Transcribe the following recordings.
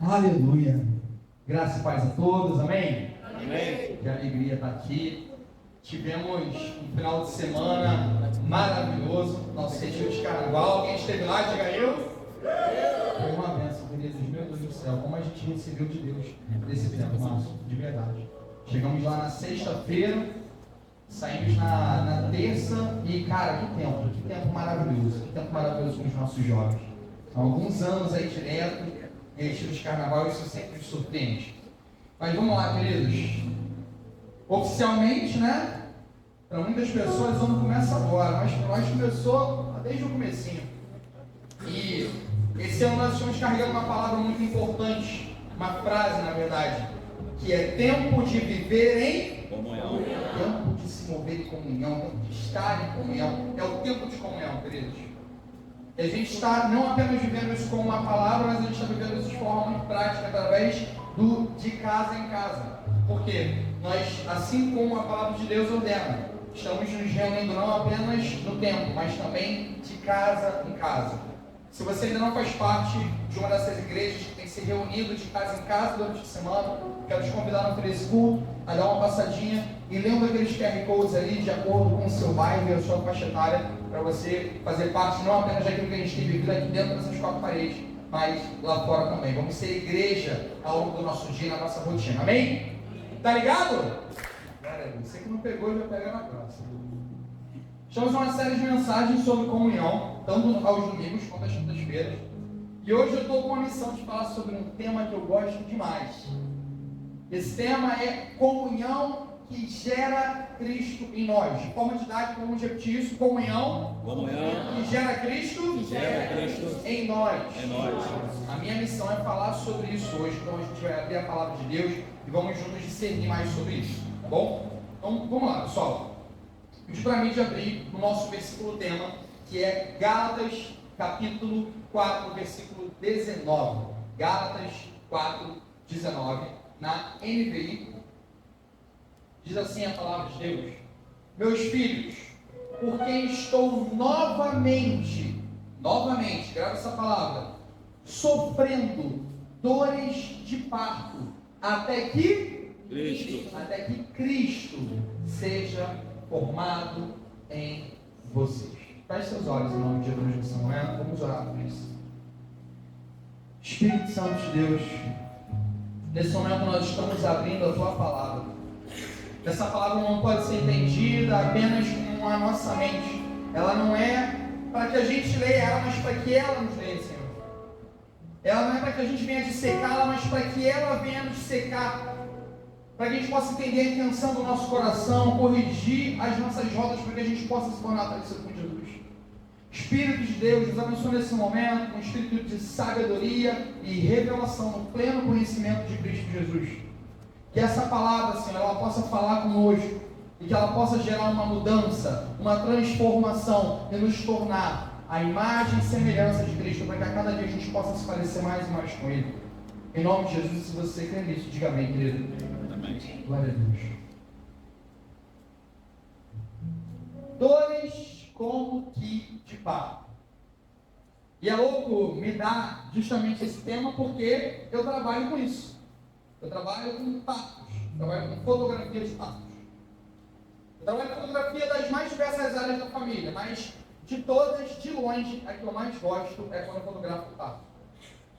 Aleluia. Graça e paz a todos, amém? Amém. Que alegria estar aqui. Tivemos um final de semana maravilhoso, nosso retiro de carnaval. Quem esteve lá, diga eu. Foi uma bênção, queridos. Meu Deus do céu, como a gente recebeu de Deus nesse tempo, Márcio, de verdade. Chegamos lá na sexta-feira, saímos na terça e, cara, que tempo maravilhoso com os nossos jovens. Há alguns anos aí direto, em retiro de carnaval, isso sempre nos surpreende. Mas vamos lá, queridos. Oficialmente, né? Para muitas pessoas o ano começa agora, mas para nós começou desde o comecinho. E esse ano nós estamos carregando uma palavra muito importante, uma frase, na verdade, que é tempo de viver em comunhão. Tempo de se mover em comunhão, tempo de estar em comunhão. É o tempo de comunhão, queridos. E a gente está não apenas vivendo isso como uma palavra, mas a gente está vivendo isso de forma muito prática, através de casa em casa. Por quê? Nós, assim como a palavra de Deus ordena, estamos nos reunindo não apenas no templo, mas também de casa em casa. Se você ainda não faz parte de uma dessas igrejas que tem se reunido de casa em casa durante a semana, quero te convidar no Facebook a dar uma passadinha e lembra aqueles QR Codes ali de acordo com o seu bairro e a sua faixa etária, para você fazer parte não apenas daquilo que a gente tem vivido aqui dentro dessas quatro paredes, mas lá fora também. Vamos ser igreja ao longo do nosso dia, na nossa rotina. Amém? Tá ligado? Você que não pegou, já pega na próxima. Estamos numa série de mensagens sobre comunhão, tanto aos domingos quanto às quintas-feiras. E hoje eu estou com a missão de falar sobre um tema que eu gosto demais. Esse tema é comunhão que gera Cristo em nós. De forma didática, vamos repetir isso: comunhão que gera Cristo em nós. A minha missão é falar sobre isso hoje, então a gente vai abrir a palavra de Deus e vamos juntos discernir mais sobre isso, tá bom? Então vamos lá, pessoal. Pedi para mim de abrir no nosso versículo tema, que é Gálatas capítulo 4, versículo 19. Gálatas 4, 19, na NVI. Diz assim a palavra de Deus: meus filhos, por quem estou novamente, grava essa palavra, sofrendo dores de parto, até que Cristo seja formado em vocês. Feche seus olhos em nome de Jesus nesse momento. Vamos orar por isso. Espírito Santo de Deus, nesse momento nós estamos abrindo a Tua palavra. Essa palavra não pode ser entendida apenas com a nossa mente. Ela não é para que a gente leia ela, mas para que ela nos leia, Senhor. Ela não é para que a gente venha dissecá-la, mas para que ela venha nos secar. Para que a gente possa entender a intenção do nosso coração, corrigir as nossas rotas, para que a gente possa se tornar parecido com Jesus. Espírito de Deus, nos abençoe nesse momento, com um espírito de sabedoria e revelação no pleno conhecimento de Cristo Jesus. Que essa palavra, Senhor, ela possa falar conosco e que ela possa gerar uma mudança, uma transformação e nos tornar a imagem e semelhança de Cristo, para que a cada dia a gente possa se parecer mais e mais com Ele. Em nome de Jesus, se você crê nisso, diga amém, querido. Glória a Deus. Dores como que de parto. E é louco me dar justamente esse tema, porque eu trabalho com isso. Eu trabalho com partos, trabalho com fotografia de partos. Eu trabalho com fotografia das mais diversas áreas da família, mas de todas, de longe, a que eu mais gosto é quando eu fotografo parto.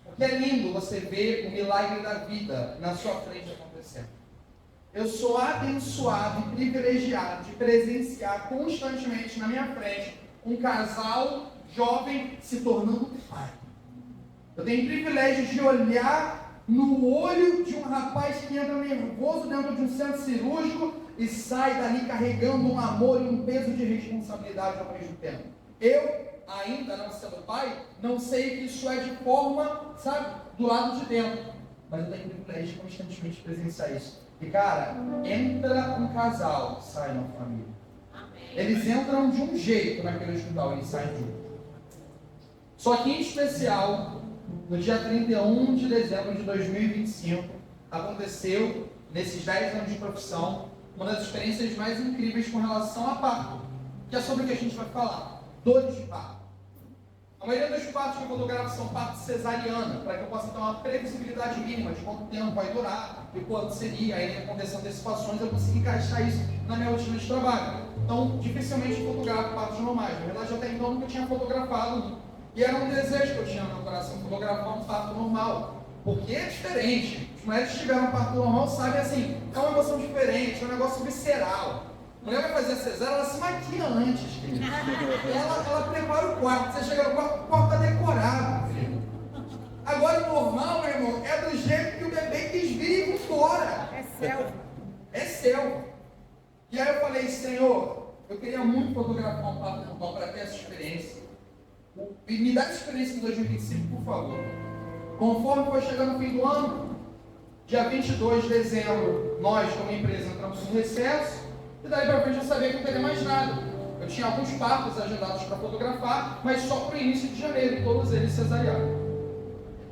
Porque é lindo você ver o milagre da vida na sua frente acontecendo. Eu sou abençoado e privilegiado de presenciar constantemente na minha frente um casal jovem se tornando pai. Eu tenho o privilégio de olhar no olho de um rapaz que entra nervoso dentro de um centro cirúrgico e sai dali carregando um amor e um peso de responsabilidade ao mesmo tempo. Eu, ainda não sendo pai, não sei que isso é de forma, do lado de dentro. Mas eu tenho o privilégio de constantemente presenciar isso. E cara, entra um casal, sai uma família. Eles entram de um jeito naquele hospital, eles saem juntos. Só que em especial, no dia 31 de dezembro de 2025, aconteceu, nesses 10 anos de profissão, uma das experiências mais incríveis com relação a parto, que é sobre o que a gente vai falar: dores de parto. A maioria dos partos que eu fotografo são partos cesariana, para que eu possa ter uma previsibilidade mínima de quanto tempo vai durar e quanto seria. Aí acontecer antecipações, eu consigo encaixar isso na minha rotina de trabalho. Então, dificilmente fotografo partos normais. Na verdade, até então, nunca tinha fotografado. E era um desejo que eu tinha no meu coração, fotografar um parto normal. Porque é diferente. As mulheres que tiveram um parto normal sabem assim, é uma emoção diferente, é um negócio visceral. A mulher vai fazer a cesárea, ela se maquia antes, querido. Ela prepara o quarto. Você chega no quarto, o quarto está decorado, filho. Agora o normal, meu irmão, é do jeito que o bebê quis vir e embora. É céu. É seu. E aí eu falei, Senhor, eu queria muito fotografar um parto normal para ter essa experiência. E me dá essa experiência em 2025, por favor. Conforme foi chegando o fim do ano, dia 22 de dezembro, nós, como empresa, entramos em recesso. E daí para frente eu sabia que não teria mais nada. Eu tinha alguns partos agendados para fotografar, mas só para o início de janeiro, todos eles cesarianos.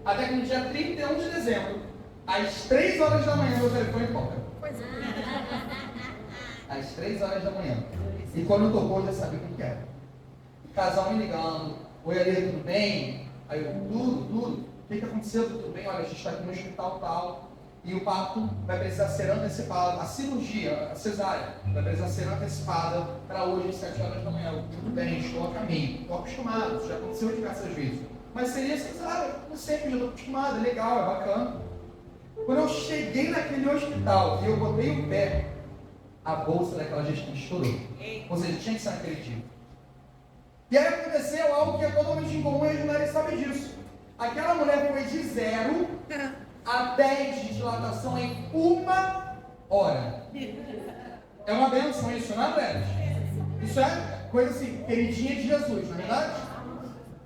Até que no dia 31 de dezembro, às 3 horas da manhã, meu telefone toca. Às 3 horas da manhã. E quando tocou, eu já sabia o que era. O casal me ligando, oi, Ale, tudo bem? Aí eu, tudo. O que aconteceu? Tudo bem? Olha, a gente está aqui no hospital tal. E o parto vai precisar ser antecipado, a cirurgia, a cesárea, vai precisar ser antecipada para hoje às 7 horas da manhã. Tudo bem, estou a caminho, estou acostumado, isso já aconteceu diversas vezes. Mas seria cesárea, não sempre, já estou acostumado, é legal, é bacana. Quando eu cheguei naquele hospital e eu botei o pé, a bolsa daquela gestante estourou. Ou seja, tinha que ser naquele dia. E aí aconteceu algo que é totalmente incomum e as mulheres sabem disso. Aquela mulher foi de 0 a 10 de dilatação em 1 hora. É uma bênção isso, não é, mulheres? Isso é coisa assim, queridinha de Jesus, não é verdade?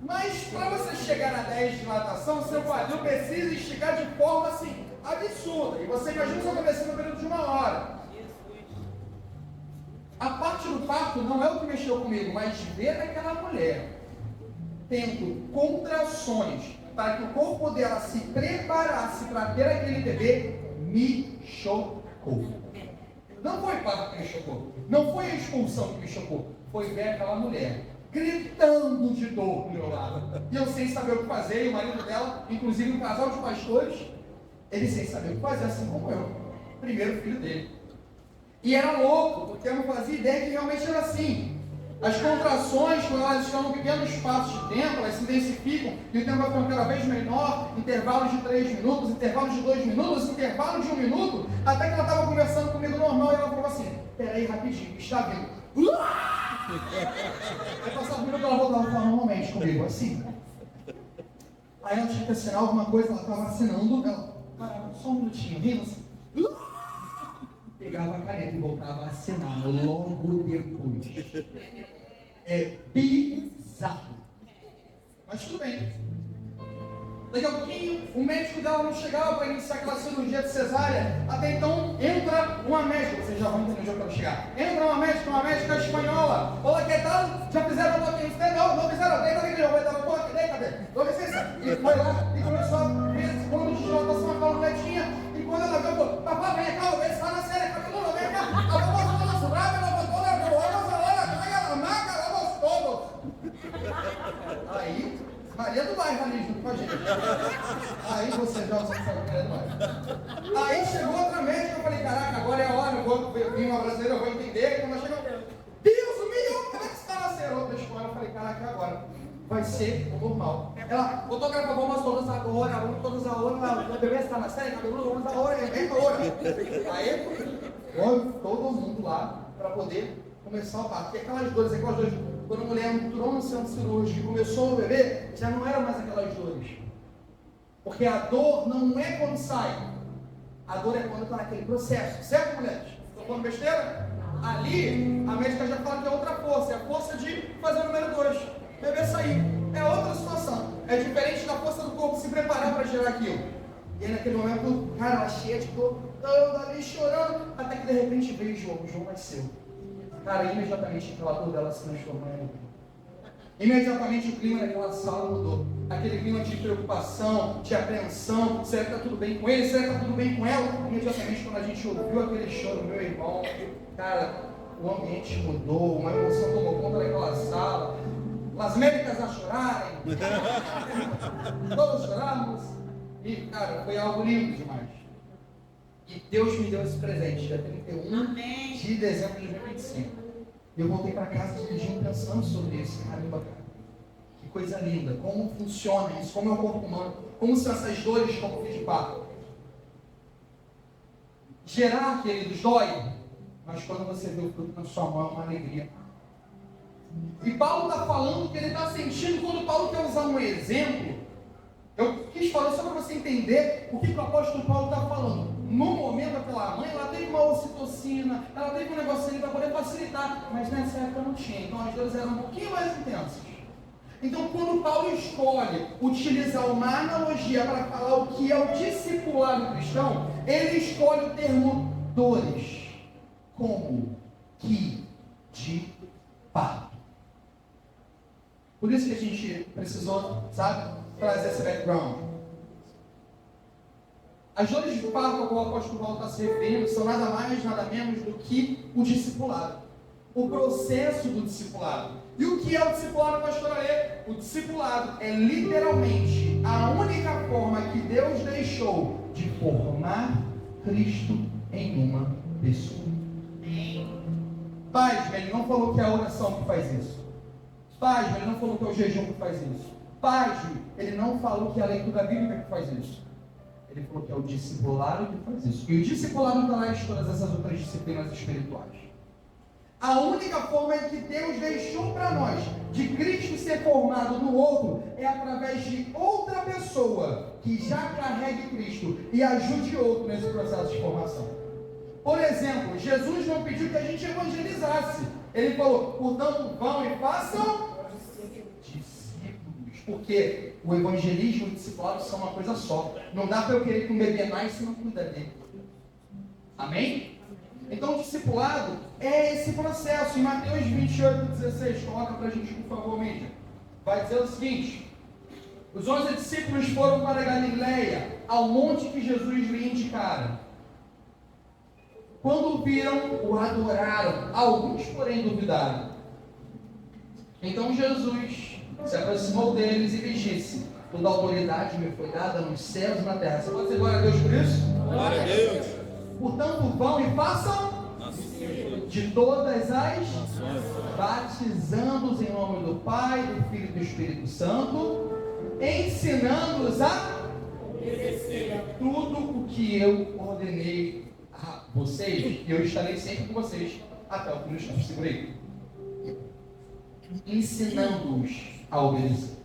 Mas para você chegar a 10 de dilatação, seu quadril precisa esticar de forma assim, absurda. E você imagina isso acontecer no período de 1 hora. A parte do parto não é o que mexeu comigo, mas ver aquela mulher tendo contrações para que o corpo dela se preparasse para ter aquele bebê, me chocou. Não foi o parto que me chocou, não foi a expulsão que me chocou, foi ver aquela mulher gritando de dor do meu lado. E eu sem saber o que fazer, e o marido dela, inclusive um casal de pastores, ele sem saber o que fazer, assim como eu, primeiro filho dele. E era louco, porque eu não fazia ideia que realmente era assim. As contrações, quando elas estão em pequenos espaços de tempo, elas se intensificam e o tempo vai ficando cada vez menor, intervalos de 3 minutos, intervalos de 2 minutos, intervalos de 1 minuto, até que ela estava conversando comigo normal e ela falou assim, peraí, rapidinho, está vindo. Aí passava um minuto, ela voltava a falar normalmente comigo, assim. Aí ela tinha que assinar alguma coisa, ela estava assinando, ela parava só um minutinho, rindo assim. Pegava a caneta e voltava a assinar logo depois. É bizarro. Mas tudo bem. Daqui a pouquinho, o médico dela não chegava para iniciar aquela cirurgia de cesárea. Até então, entra uma médica. Vocês já vão entender onde eu quero chegar. Entra uma médica espanhola. Olá, que tal? Já fizeram o toque em você? Não fizeram. Deita aqui, eu vou dar o toque. Deita. Dá licença. E foi lá e começou a ver esse plano de dilatação, aquela moletinha. E quando ela viu, falou, papai, vem cá, vem cá na série, cabelo, vem cá. A vovó está na sobrada, ela botou na aí, Maria do Bairro ali junto com a gente. Aí você já sabe Maria do Bairro. Aí chegou outra médica, eu falei, caraca, agora é a hora, eu vou vir uma brasileira, eu vou entender. Quando ela chegou, Deus, o milhão, como é que você está na serota da escola? Eu falei, caraca, agora vai ser o normal. Ela, fotógrafa, vamos todas agora, o bebê está na série, cabelo, vamos agora, vem agora. Aí, foi todo mundo lá para poder começar o parto. Porque aquelas dores, quando a mulher entrou no centro cirúrgico e começou o bebê, já não eram mais aquelas dores. Porque a dor não é quando sai. A dor é quando está naquele processo. Certo, mulheres? Estou falando besteira? Ali, a médica já fala que é outra força. É a força de fazer o número 2. O bebê sair. É outra situação. É diferente da força do corpo se preparar para gerar aquilo. E aí, naquele momento, cara, ela cheia de dor, ali chorando, até que de repente veio o João nasceu. Cara, imediatamente aquela dor dela se transformou em vida. Imediatamente o clima daquela sala mudou. Aquele clima de preocupação, de apreensão, será que está tudo bem com ele? Será que está tudo bem com ela? Imediatamente quando a gente ouviu aquele choro, meu irmão, cara, o ambiente mudou, uma emoção tomou conta daquela sala. Las Américas a chorarem, todos choramos, e cara, foi algo lindo demais. E Deus me deu esse presente, dia 31 de dezembro de 2025. E eu voltei para casa dirigindo pensando sobre isso. Caramba, cara, que coisa linda, como funciona isso, como é o corpo humano, como são essas dores como fio de pato. Gerar, queridos, dói, mas quando você vê o fruto na sua mão, é uma alegria. E Paulo está falando que ele está sentindo, quando Paulo quer usar um exemplo, eu quis falar só para você entender o que o apóstolo Paulo está falando. No momento, aquela mãe, ela teve uma ocitocina, ela teve um negocinho para poder facilitar, mas nessa época não tinha, então as dores eram um pouquinho mais intensas. Então, quando Paulo escolhe utilizar uma analogia para falar o que é o discipulado cristão, ele escolhe o termo dores, como que de parto. Por isso que a gente precisou, sabe, trazer esse background. As dores de parto ao qual o apóstolo Paulo está se referindo são nada mais, nada menos do que o discipulado. O processo do discipulado. E o que é o discipulado, pastor Alê? O discipulado é literalmente a única forma que Deus deixou de formar Cristo em uma pessoa. Pasme, ele não falou que é a oração que faz isso. Pasme, ele não falou que é o jejum que faz isso. Pasme, ele não falou que é a leitura bíblica que faz isso. Ele falou que é o discipulado que faz isso. E o discipulado está lá em todas essas outras disciplinas espirituais. A única forma em que Deus deixou para nós de Cristo ser formado no outro é através de outra pessoa que já carregue Cristo e ajude outro nesse processo de formação. Por exemplo, Jesus não pediu que a gente evangelizasse. Ele falou, portanto, vão e façam discípulos. Porque o evangelismo e o discipulado são uma coisa só. Não dá para eu querer que um bebê nasça e não cuida dele. Amém? Então o discipulado é esse processo. Em Mateus 28:16, coloca para a gente, por favor, mídia. Vai dizer o seguinte: os 11 discípulos foram para Galileia, ao monte que Jesus lhe indicara. Quando o viram, o adoraram. Alguns, porém, duvidaram. Então Jesus se aproximou deles e lhes disse: toda autoridade me foi dada nos céus e na terra. Você pode dizer glória a Deus por isso? Glória a Deus. Portanto, vão e façam de todas as batizando-os em nome do Pai, do Filho e do Espírito Santo, ensinando-os a obedecer tudo o que eu ordenei a vocês, e eu estarei sempre com vocês até o fim dos tempos. Segurei. Ensinando-os a obedecer.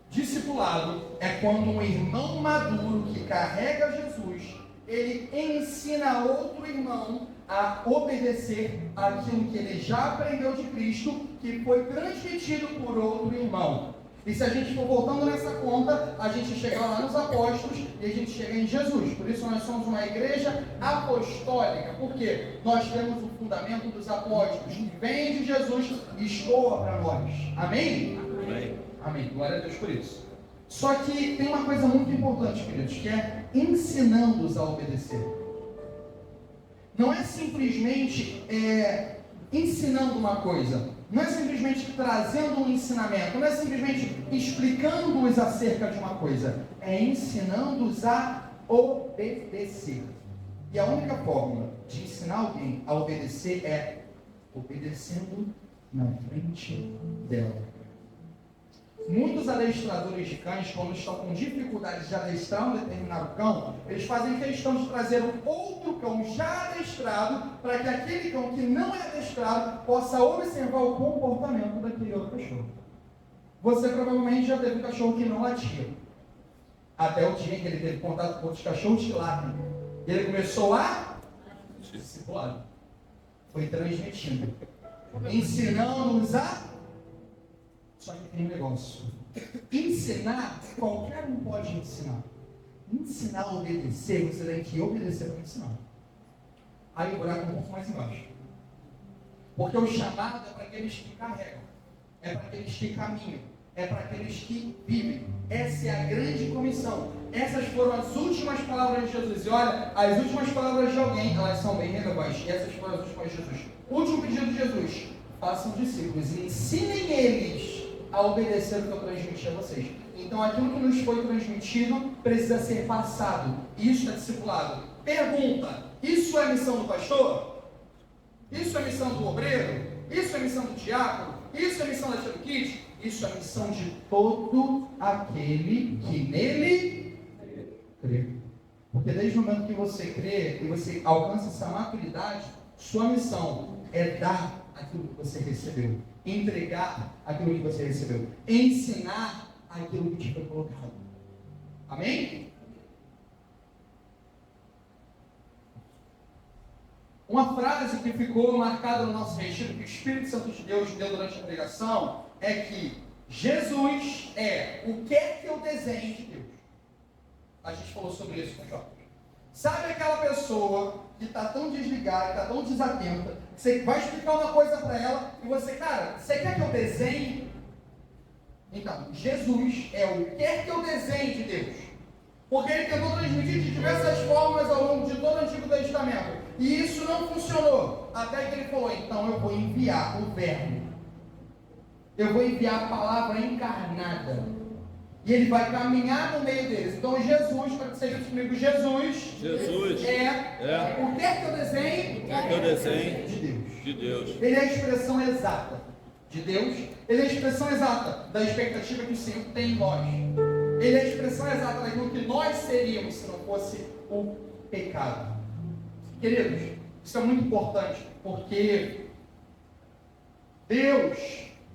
Discipulado é quando um irmão maduro que carrega Jesus, ele ensina outro irmão a obedecer aquilo que ele já aprendeu de Cristo, que foi transmitido por outro irmão. E se a gente for voltando nessa conta, a gente chega lá nos apóstolos e a gente chega em Jesus. Por isso nós somos uma igreja apostólica, porque nós temos o fundamento dos apóstolos, que vem de Jesus e escoa para nós. Amém? Amém. Amém. Glória a Deus por isso. Só que tem uma coisa muito importante, queridos, que é ensinando-os a obedecer. Não é simplesmente ensinando uma coisa, não é simplesmente trazendo um ensinamento, não é simplesmente explicando-os acerca de uma coisa, é ensinando-os a obedecer. E a única forma de ensinar alguém a obedecer é obedecendo na frente dela. Muitos adestradores de cães, quando estão com dificuldade de adestrar um determinado cão, eles fazem questão de trazer um outro cão já adestrado, para que aquele cão que não é adestrado possa observar o comportamento daquele outro cachorro. Você provavelmente já teve um cachorro que não latia, até o dia em que ele teve contato com outros cachorros que latem. E ele começou a discipular. Foi transmitindo, ensinando-os a... Só que tem um negócio. Ensinar, qualquer um pode ensinar. Ensinar a obedecer, você tem que obedecer para ensinar. Aí o buraco é um pouco mais embaixo. Porque o chamado é para aqueles que carregam, é para aqueles que caminham, é para aqueles que vivem. Essa é a grande comissão. Essas foram as últimas palavras de Jesus. E olha, as últimas palavras de alguém, elas são bem relevantes. E essas foram as últimas de Jesus. Último pedido de Jesus: façam discípulos e ensinem eles a obedecer o que eu transmiti a vocês. Então aquilo que nos foi transmitido precisa ser passado. Isso é discipulado. Pergunta: isso é missão do pastor? Isso é missão do obreiro? Isso é missão do diácono? Isso é missão da Tia Kit? Isso é missão de todo aquele que nele crê. Porque desde o momento que você crê e você alcança essa maturidade, sua missão é dar aquilo que você recebeu, entregar aquilo que você recebeu, ensinar aquilo que te foi colocado. Amém? Uma frase que ficou marcada no nosso registro, que o Espírito Santo de Deus deu durante a pregação, é que Jesus é o que é que eu desenho de Deus. A gente falou sobre isso com o Jorge. Sabe aquela pessoa que está tão desligada, que está tão desatenta, que você vai explicar uma coisa para ela e você, cara, você quer que eu desenhe? Então, Jesus é o que é que eu desenho de Deus. Porque ele tentou transmitir de diversas formas ao longo de todo o Antigo Testamento. E isso não funcionou. Até que ele falou, então eu vou enviar o Verbo. Eu vou enviar a palavra encarnada. E ele vai caminhar no meio deles. Então Jesus, para que seja comigo, Jesus é o que é que eu desenho? O que é que eu desenho? De Deus. De Deus. Ele é a expressão exata de Deus. Ele é a expressão exata da expectativa que o Senhor tem em nós. Ele é a expressão exata daquilo que nós seríamos se não fosse o pecado. Queridos, isso é muito importante, porque Deus,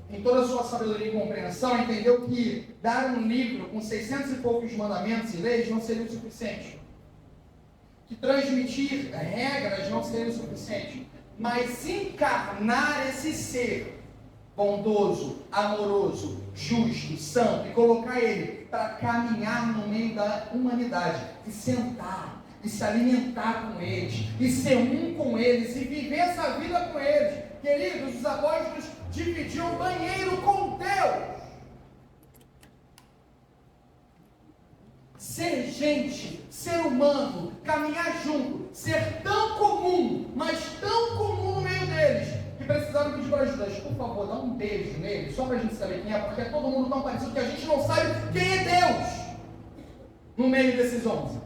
em toda a sua sabedoria e compreensão, entendeu que dar um livro com 600 e poucos mandamentos e leis não seria o suficiente. Que transmitir regras não seria o suficiente. Mas encarnar esse ser bondoso, amoroso, justo, santo, e colocar ele para caminhar no meio da humanidade, e sentar, e se alimentar com eles, e ser um com eles, e viver essa vida com eles. Queridos, os apóstolos dividiam o banheiro com Deus. Ser gente, ser humano, caminhar junto, ser tão comum, mas tão comum no meio deles, que precisaram pedir para ajuda. Por favor, dá um beijo nele, só para a gente saber quem é, porque é todo mundo tão parecido que a gente não sabe quem é Deus no meio desses 11.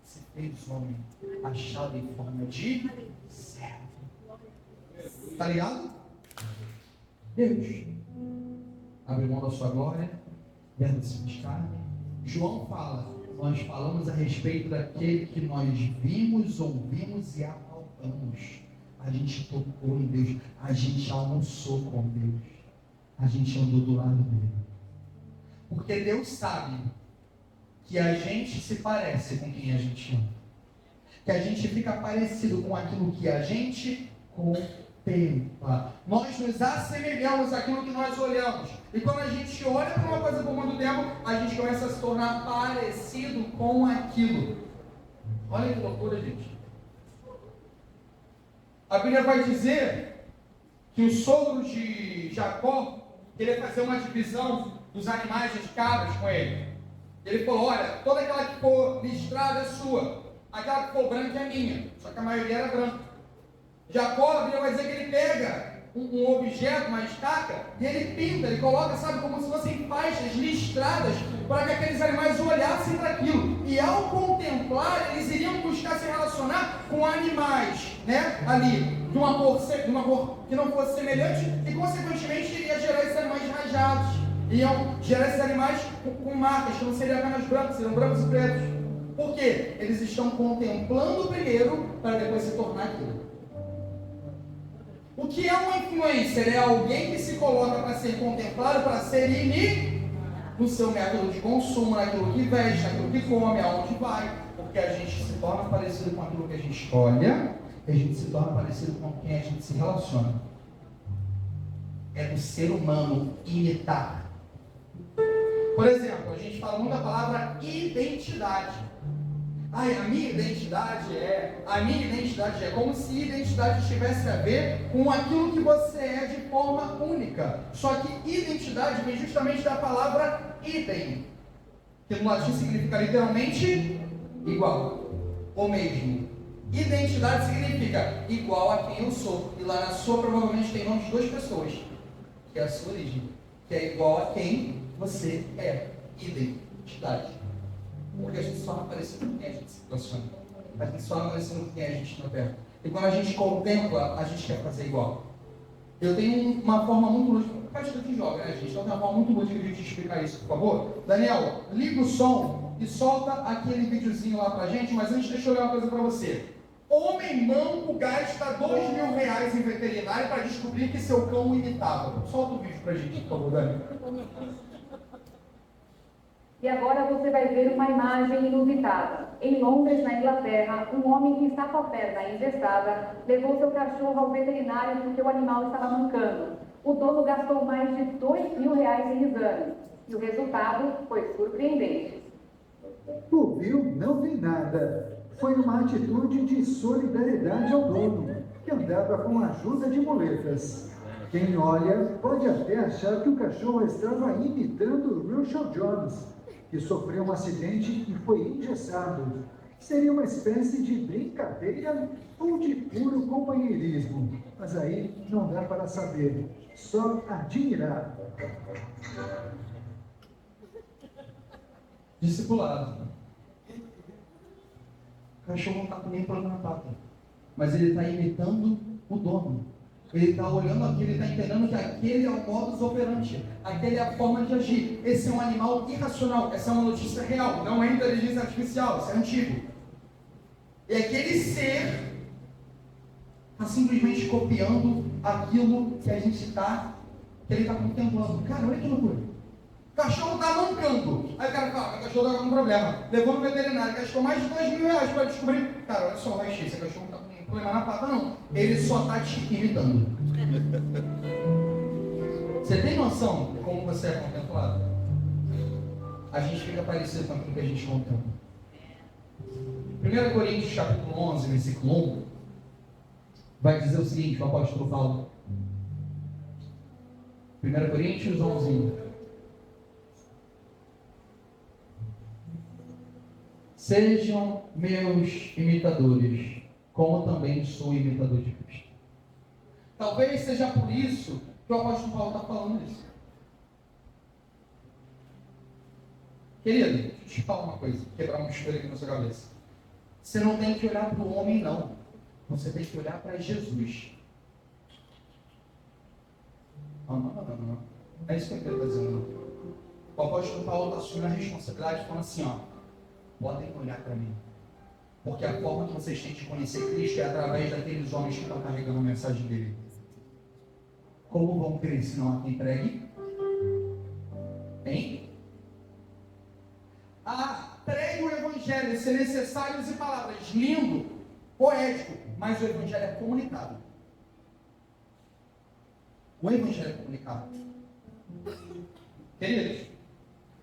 Se fez homem achado em forma de servo. Tá ligado? Deus abre mão da sua glória, vendo-se de carne. João fala, nós falamos a respeito daquele que nós vimos, ouvimos e apalpamos. A gente tocou em Deus, a gente almoçou com Deus, a gente andou do lado dele. Porque Deus sabe que a gente se parece com quem a gente ama, que a gente fica parecido com aquilo que a gente contempla. Nós nos assemelhamos àquilo que nós olhamos. E quando a gente olha para uma coisa por muito tempo, a gente começa a se tornar parecido com aquilo. Olha que loucura, gente. A Bíblia vai dizer que o sogro de Jacó queria fazer uma divisão dos animais das cabras com ele. Ele falou, olha, toda aquela que for listrada é sua, aquela que for branca é minha. Só que a maioria era branca. Jacó, a Bíblia vai dizer que ele pega um objeto, uma estaca, e ele pinta, ele coloca, sabe, como se fossem faixas listradas, para que aqueles animais olhassem para aquilo. E ao contemplar, eles iriam buscar se relacionar com animais, né, ali, de uma cor que não fosse semelhante, e consequentemente iria gerar esses animais rajados. Iam gerar esses animais com marcas, que não seriam apenas brancos, seriam brancos e pretos. Por quê? Eles estão contemplando primeiro, para depois se tornar aquilo. O que é uma influencer? É alguém que se coloca para ser contemplado, para ser no seu método de consumo, naquilo que veste, naquilo que come, aonde vai. Porque a gente se torna parecido com aquilo que a gente olha, e a gente se torna parecido com quem a gente se relaciona. É do ser humano imitar. Por exemplo, a gente fala muito da palavra identidade. A minha identidade é como se identidade tivesse a ver com aquilo que você é de forma única. Só que identidade vem justamente da palavra idem, que no latim significa literalmente igual, ou mesmo. Identidade significa igual a quem eu sou. E lá na sua provavelmente tem nome de duas pessoas. que é a sua origem, que é igual a quem você é, identidade. Porque a gente só não parecido com quem a gente se relaciona. A gente só não parecido com quem a gente não pega. E quando a gente contempla, a gente quer fazer igual. Eu tenho uma forma muito lúdica, faz que joga, né, gente? Então tem uma forma muito lúdica de explicar isso, por favor. Daniel, liga o som e solta aquele videozinho lá pra gente, mas antes deixa eu ler uma coisa pra você. Homem manco gasta R$2.000 em veterinário para descobrir que seu cão o imitava. Solta o vídeo pra gente, por favor, Dani. E agora você vai ver uma imagem inusitada. Em Londres, na Inglaterra, um homem que está com a perna engessada levou seu cachorro ao veterinário porque o animal estava mancando. O dono gastou mais de R$2.000 em exames. E o resultado foi surpreendente. Tu viu? Não vi nada. Foi uma atitude de solidariedade ao dono, que andava com a ajuda de muletas. Quem olha pode até achar que o cachorro estava imitando Russell Jones, que sofreu um acidente e foi engessado. Seria uma espécie de brincadeira ou de puro companheirismo, mas aí não dá para saber, só admirar. Discipulado. O cachorro não está com nem problema na pata, mas ele está imitando o dono. Ele está olhando aquilo, ele está entendendo que aquele é o modus operandi, aquele é a forma de agir. Esse é um animal irracional, essa é uma notícia real, não é inteligência artificial, isso é antigo. E aquele ser está simplesmente copiando aquilo que a gente está, que ele está contemplando. Cara, olha que loucura. O cachorro está mancando. Aí o cara fala, o cachorro está com um problema. Levou no veterinário, gastou mais de R$2.000 para descobrir. Cara, olha só o raio-x, esse cachorro não está com problema na pata, não. Ele só está te imitando. Você tem noção de como você é contemplado? A gente fica parecido com aquilo que a gente contempla. 1 Coríntios capítulo 11, versículo 1, vai dizer o seguinte, o apóstolo Paulo. 1 Coríntios 11, 1. Sejam meus imitadores, como também sou imitador de Cristo. Talvez seja por isso que o apóstolo Paulo está falando isso. Querido, deixa eu te falar uma coisa, quebrar uma história aqui na sua cabeça. Você não tem que olhar para o homem, não. Você tem que olhar para Jesus. Não. É isso que eu quero dizer, não. O apóstolo Paulo está assumindo a responsabilidade, falando assim, ó. Podem olhar para mim. Porque a forma que vocês têm de conhecer Cristo é através daqueles homens que estão carregando a mensagem dele. Como vão crer se não há quem pregue? Hein? Pregue o evangelho, ser necessários e palavras. Lindo, poético, mas o evangelho é comunicado. O evangelho é comunicado. Queridos,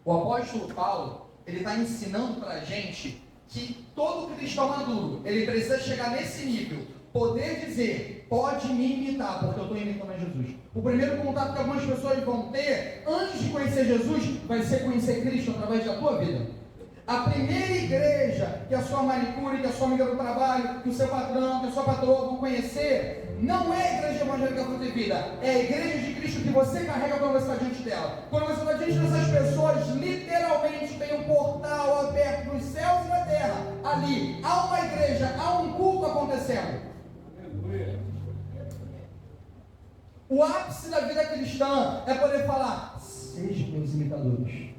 o apóstolo Paulo, ele está ensinando para a gente que todo cristão maduro, ele precisa chegar nesse nível, poder dizer, pode me imitar, porque eu estou imitando a Jesus. O primeiro contato que algumas pessoas vão ter, antes de conhecer Jesus, vai ser conhecer Cristo através da tua vida. A primeira igreja que a sua manicure, que a sua amiga do trabalho, que o seu patrão, que a sua patroa vão conhecer, não é a igreja evangélica Fruto e Vida, é a igreja de Cristo que você carrega quando você está diante dela. Quando você está diante dessas pessoas, literalmente tem um portal aberto dos céus e da terra. Ali há uma igreja, há um culto acontecendo. O ápice da vida cristã é poder falar, sejam meus imitadores.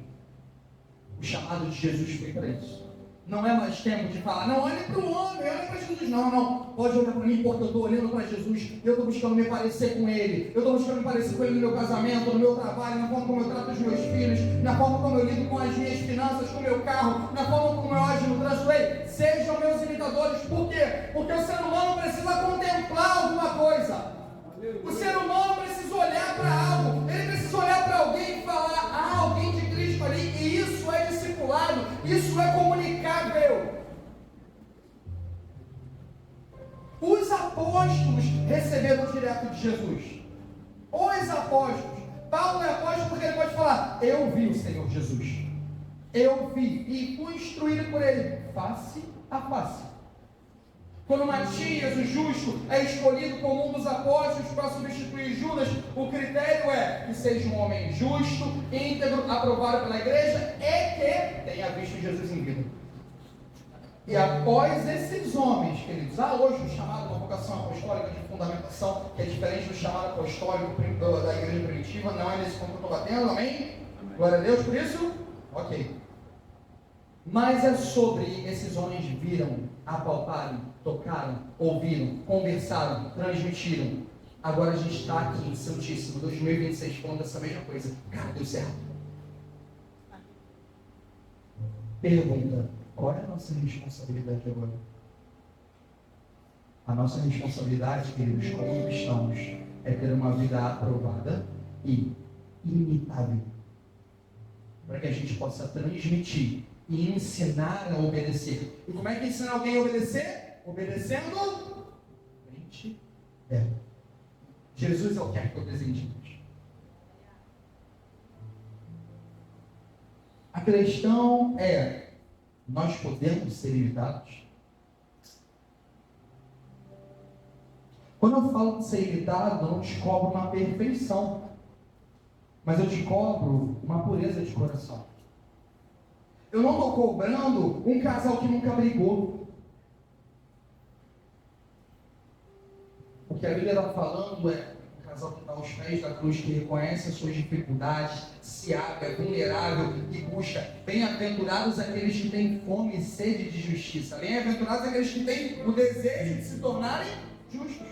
O chamado de Jesus foi para isso. Não é mais tempo de falar, não, olhe para o homem, olhe para Jesus. Não, pode olhar para mim porque eu estou olhando para Jesus, eu estou buscando me parecer com Ele, eu estou buscando me parecer com Ele no meu casamento, no meu trabalho, na forma como eu trato os meus filhos, na forma como eu lido com as minhas finanças, com o meu carro, na forma como eu ajo no trânsito. Ei, sejam meus imitadores. Por quê? Porque o ser humano precisa contemplar alguma coisa. O ser humano precisa olhar para algo, ele precisa olhar para alguém e falar, há alguém de Cristo ali, e isso é discipulado, isso é comunicável. Os apóstolos receberam direto de Jesus. Os apóstolos. Paulo é apóstolo porque ele pode falar, eu vi o Senhor Jesus. Eu vi e fui instruído por ele, face a face. Quando Matias, o justo, é escolhido como um dos apóstolos para substituir Judas, o critério é que seja um homem justo, íntegro, aprovado pela igreja e que tenha visto Jesus em vida. E após esses homens, queridos, há hoje o chamado, uma vocação apostólica de fundamentação, que é diferente do chamado apostólico da igreja primitiva, não é nesse ponto que eu estou batendo, amém? Glória a Deus por isso? Ok. Mas é sobre esses homens viram, apalparam, tocaram, ouviram, conversaram, transmitiram. Agora a gente está aqui em Santíssimo 2026 falando dessa mesma coisa. Cara, deu certo. Pergunta: qual é a nossa responsabilidade agora? A nossa responsabilidade, queridos, como cristãos, é ter uma vida aprovada e imitável, para que a gente possa transmitir e ensinar a obedecer. E como é que ensina alguém a obedecer? Obedecendo mente dela. Jesus é o que é que eu desejo. A questão é: nós podemos ser imitados? Quando eu falo de ser imitado, eu não te cobro uma perfeição, mas eu te cobro uma pureza de coração. Eu não estou cobrando um casal que nunca brigou. O que a Bíblia está falando é um casal que está aos pés da cruz, que reconhece as suas dificuldades, se abre, é vulnerável e busca. Bem-aventurados aqueles que têm fome e sede de justiça. Bem-aventurados aqueles que têm o desejo de se tornarem justos.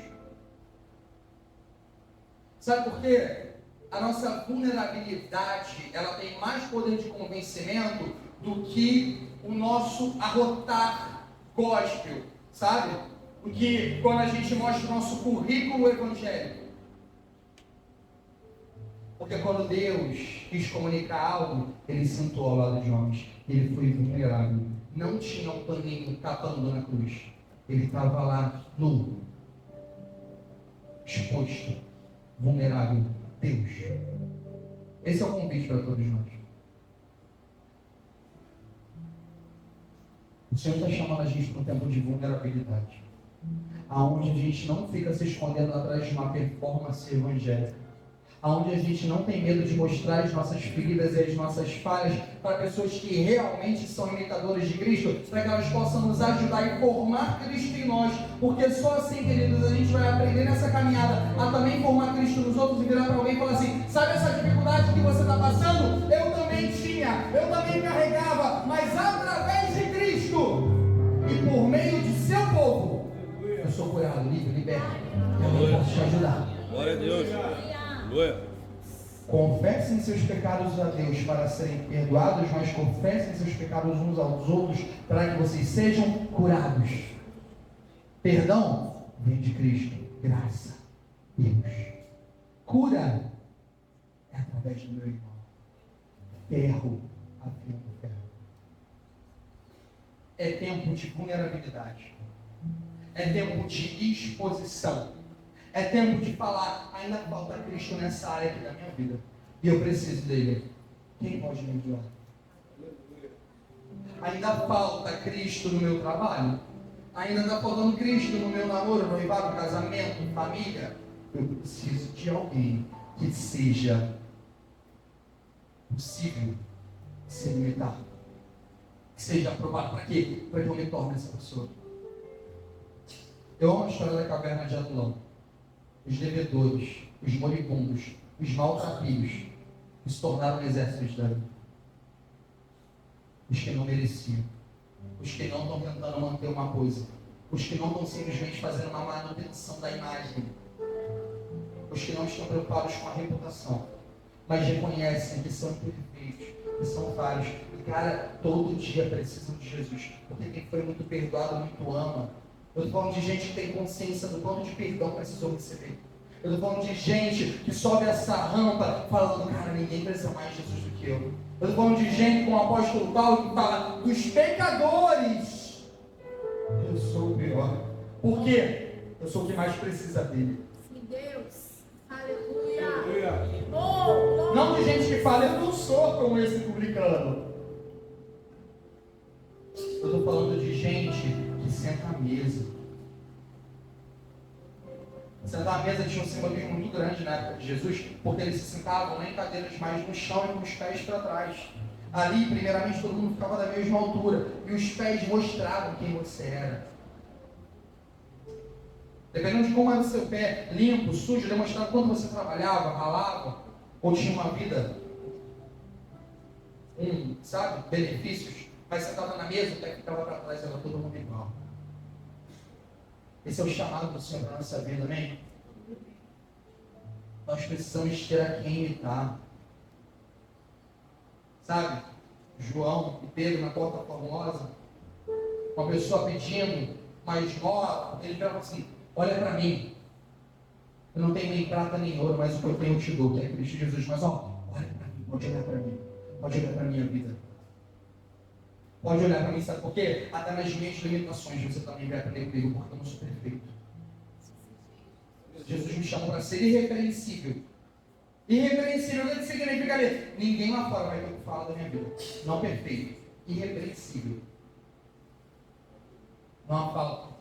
Sabe por quê? A nossa vulnerabilidade, ela tem mais poder de convencimento do que o nosso arrotar gospel, sabe? Do que quando a gente mostra o nosso currículo evangélico. Porque quando Deus quis comunicar algo, Ele sentou ao lado de homens. Ele foi vulnerável. Não tinha um paninho tapando na cruz. Ele estava lá nu, exposto, vulnerável. Deus. Esse é o convite para todos nós. O Senhor está chamando a gente para um tempo de vulnerabilidade, aonde a gente não fica se escondendo atrás de uma performance evangélica, aonde a gente não tem medo de mostrar as nossas feridas e as nossas falhas para pessoas que realmente são imitadores de Cristo, para que elas possam nos ajudar e formar Cristo em nós, porque só assim, queridos, a gente vai aprender nessa caminhada a também formar Cristo nos outros e virar para alguém e falar assim: sabe essa dificuldade que você está passando? Eu também tinha, eu também carregava, mas através de Cristo e por meio de seu povo, eu sou curado, livre, liberto, e eu posso te ajudar. Glória a Deus. Confessem seus pecados a Deus para serem perdoados, mas confessem seus pecados uns aos outros para que vocês sejam curados. Perdão vem de Cristo, graça, Deus. Cura é através do meu irmão. Ferro afirma o ferro. É tempo de vulnerabilidade. É tempo de exposição. É tempo de falar: ainda falta Cristo nessa área aqui da minha vida. E eu preciso dele. Quem pode me enviar? Ainda falta Cristo no meu trabalho. Ainda está faltando Cristo no meu namoro, noivado, casamento, família. Eu preciso de alguém que seja possível ser imitado. Que seja aprovado. Para quê? Para que eu me torne essa pessoa. Eu amo a história da caverna de Adulão. Os devedores, os moribundos, os maltrapilhos, que se tornaram um exército de Davi. Os que não mereciam, os que não estão tentando manter uma coisa, os que não estão simplesmente fazendo uma manutenção da imagem, os que não estão preocupados com a reputação, mas reconhecem que são imperfeitos, que são falhos, e cara, todo dia precisam de Jesus, porque quem foi muito perdoado, muito ama. Eu estou falando de gente que tem consciência do quanto de perdão precisou receber. Eu estou falando de gente que sobe essa rampa falando: cara, ninguém precisa mais de Jesus do que eu. Eu estou falando de gente como o apóstolo Paulo que fala: dos pecadores, eu sou o pior. Por quê? Eu sou o que mais precisa dele. Sim, Deus. Aleluia. Oh, não de gente que fala: eu não sou como esse publicano. Eu estou falando de gente que senta à mesa, Sentar à mesa tinha um simbolismo muito grande na época de Jesus, porque eles se sentavam não em cadeiras, mas no chão e com os pés para trás. Ali, primeiramente, todo mundo ficava da mesma altura, e os pés mostravam quem você era. Dependendo de como era o seu pé, limpo, sujo, demonstrava quanto você trabalhava, ralava, ou tinha uma vida, benefícios, mas sentava na mesa, o pé ficava para trás, era todo mundo igual. Esse é o chamado do Senhor para a nossa vida, amém? Nós precisamos ter a quem imitar. Sabe? João e Pedro na Porta Formosa, uma pessoa pedindo uma esmola, ele falava assim, olha para mim, eu não tenho nem prata nem ouro, mas o que eu tenho eu te dou, que é Cristo Jesus, mas olha para mim, pode olhar para mim, pode olhar para a minha vida. Pode olhar para mim, sabe por quê? Até nas minhas limitações você também vai aprender comigo, porque eu não sou perfeito. Jesus me chamou para ser irrepreensível. Irrepreensível, o que significa ali? Ninguém lá fora vai ter o que falar da minha vida. Não perfeito, irrepreensível. Não há falta,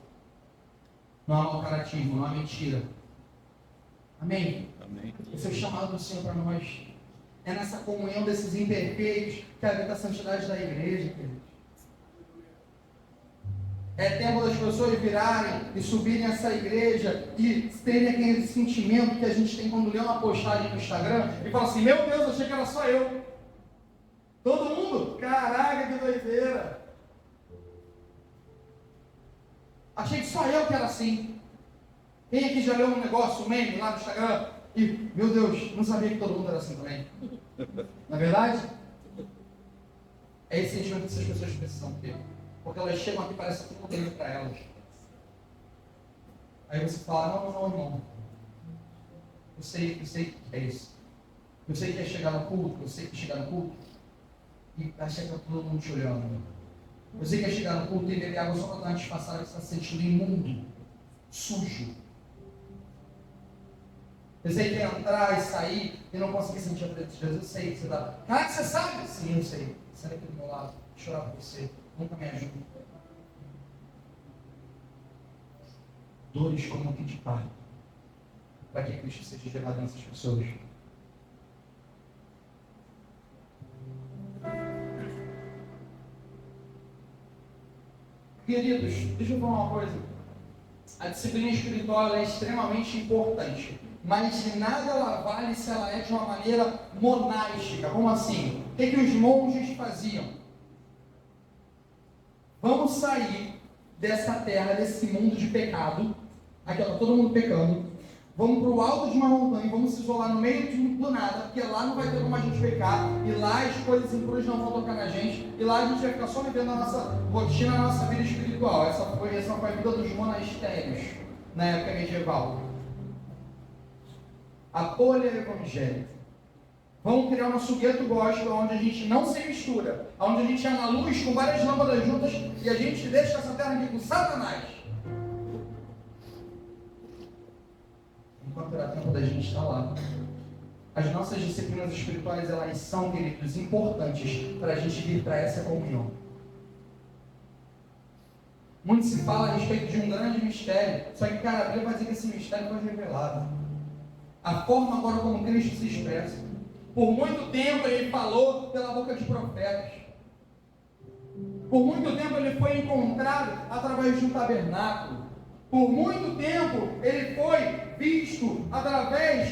não há mau caratismo, não há mentira. Amém? Amém. Esse é o chamado do Senhor para nós. É nessa comunhão desses imperfeitos que habita a santidade da igreja, queridos. É tempo das pessoas virarem e subirem essa igreja e terem aquele sentimento que a gente tem quando lê uma postagem no Instagram e fala assim, meu Deus, achei que era só eu. Todo mundo? Caraca, que doideira. Achei que só eu que era assim. Quem aqui já leu um negócio, um meme lá no Instagram? E, meu Deus, não sabia que todo mundo era assim também. Na verdade, é esse sentimento que essas pessoas precisam ter. Porque elas chegam aqui e parece que tudo tem para elas. Aí você fala, não, irmão. Eu sei que é isso. Eu sei que é chegar no culto, e achar que tá todo mundo te olhando. Eu sei que é chegar no culto e beber água só para dar uma disfarçada que você está se sentindo imundo, sujo. Eu sei que é entrar e sair e não conseguir sentir a presença de Jesus. Eu sei que você está. Caraca, você sabe? Sim, eu sei. Sai aqui do meu lado, chorar por você. Nunca me ajuda. Dores como que de parto. Para que Cristo seja gerado nessas pessoas. Queridos, deixa eu falar uma coisa. A disciplina espiritual é extremamente importante. Mas de nada ela vale se ela é de uma maneira monástica. Como assim? O que os monges faziam? Vamos sair dessa terra, desse mundo de pecado. Aqui está todo mundo pecando. Vamos para o alto de uma montanha, vamos se isolar no meio do nada, porque lá não vai ter como a gente pecar, e lá as coisas impuras não vão tocar na gente, e lá a gente vai ficar só vivendo a nossa rotina, a nossa vida espiritual. Essa foi a vida dos monastérios na época medieval. A polha evangélica. Vamos criar um nosso gueto gospel, onde a gente não se mistura, onde a gente é na luz com várias lâmpadas juntas e a gente deixa essa terra aqui com Satanás. Enquanto era tempo da gente estar lá. As nossas disciplinas espirituais, elas são, queridos, importantes para a gente vir para essa comunhão. Muito se fala a respeito de um grande mistério, só que, cara, a Bíblia vai dizer que esse mistério foi revelado. A forma agora como Cristo se expressa. Por muito tempo ele falou pela boca de profetas. Por muito tempo ele foi encontrado através de um tabernáculo. Por muito tempo ele foi visto através,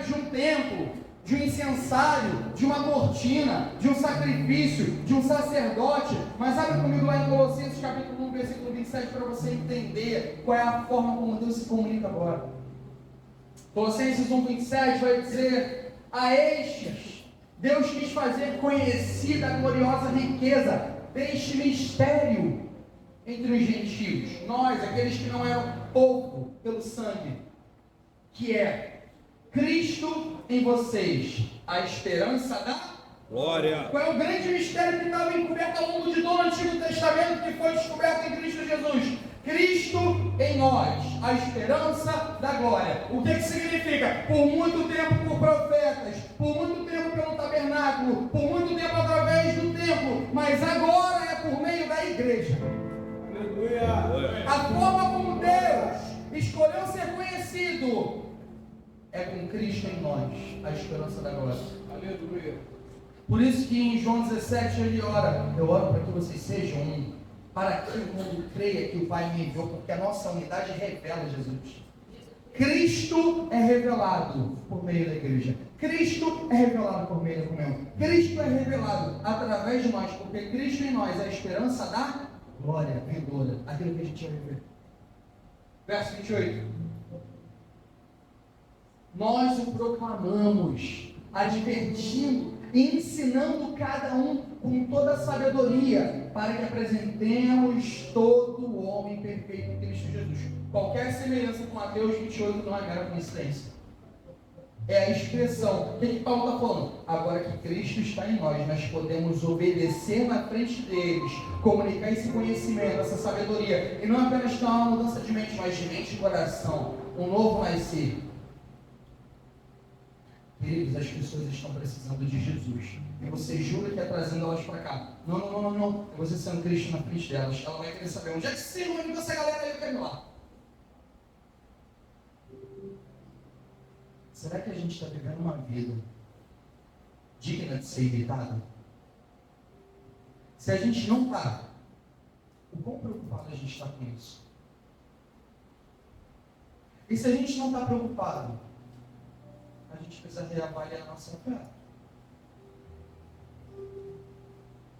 de um templo, de um incensário, de uma cortina, de um sacrifício, de um sacerdote. Mas abre comigo lá em Colossenses capítulo 1, versículo 27, para você entender qual é a forma como Deus se comunica agora. Colossenses 1, 27 vai dizer: a estes, Deus quis fazer conhecida a gloriosa riqueza deste mistério entre os gentios, nós, aqueles que não eram povo pelo sangue, que é Cristo em vocês, a esperança da glória. Qual é o grande mistério que estava encoberto ao longo de todo o Antigo Testamento, que foi descoberto em Cristo Jesus? Cristo em nós, a esperança da glória. O que significa? Por muito tempo por profetas, por muito tempo pelo tabernáculo, por muito tempo através do templo, mas agora é por meio da igreja. Aleluia. A forma como Deus escolheu ser conhecido. É com Cristo em nós, a esperança da glória. Aleluia. Por isso que em João 17 ele ora, eu oro para que vocês sejam um, para que o mundo creia que o Pai me enviou, porque a nossa unidade revela Jesus. Cristo é revelado por meio da igreja. Cristo é revelado por meio da comunhão. Cristo é revelado através de nós, porque Cristo em nós é a esperança da glória vindoura, aquilo que a gente vai viver. Verso 28. Nós o proclamamos, advertindo e ensinando cada um com toda a sabedoria, para que apresentemos todo o homem perfeito em Cristo Jesus. Qualquer semelhança com Mateus 28 não é mera coincidência. É a expressão. O que Paulo está falando? Agora que Cristo está em nós, nós podemos obedecer na frente deles, comunicar esse conhecimento, essa sabedoria, e não apenas ter uma mudança de mente, mas de mente e coração, um novo nascer. Queridos, as pessoas estão precisando de Jesus. E você jura que é trazendo elas para cá. Não. É você sendo Cristo na frente delas. Ela vai querer saber onde é que se reúne com essa galera aí, eu quero ir lá. Será que a gente está vivendo uma vida digna de ser imitada? Se a gente não está, o quão preocupado a gente está com isso? E se a gente não está preocupado, a gente precisa reavaliar a nossa fé.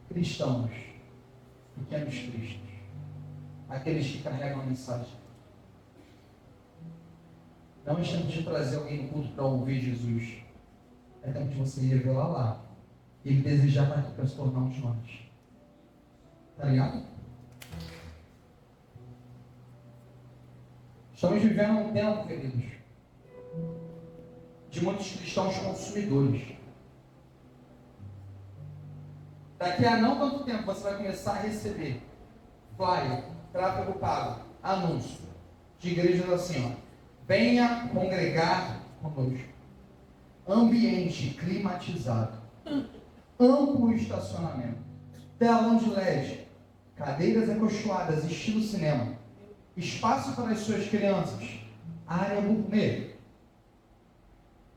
Cristãos, pequenos cristos, aqueles que carregam a mensagem. Não é tempo de trazer alguém no culto para ouvir Jesus. É tempo de você revelar lá. Ele desejar estar aqui para se tornar um de nós. Tá ligado? Estamos vivendo um tempo, queridos, de muitos cristãos consumidores. Daqui a não tanto tempo você vai começar a receber flyer, tráfego pago, anúncio de igrejas assim, ó. Venha congregar conosco. Ambiente climatizado. Amplo estacionamento. Telão de LED. Cadeiras acolchoadas, estilo cinema. Espaço para as suas crianças. Área gourmet.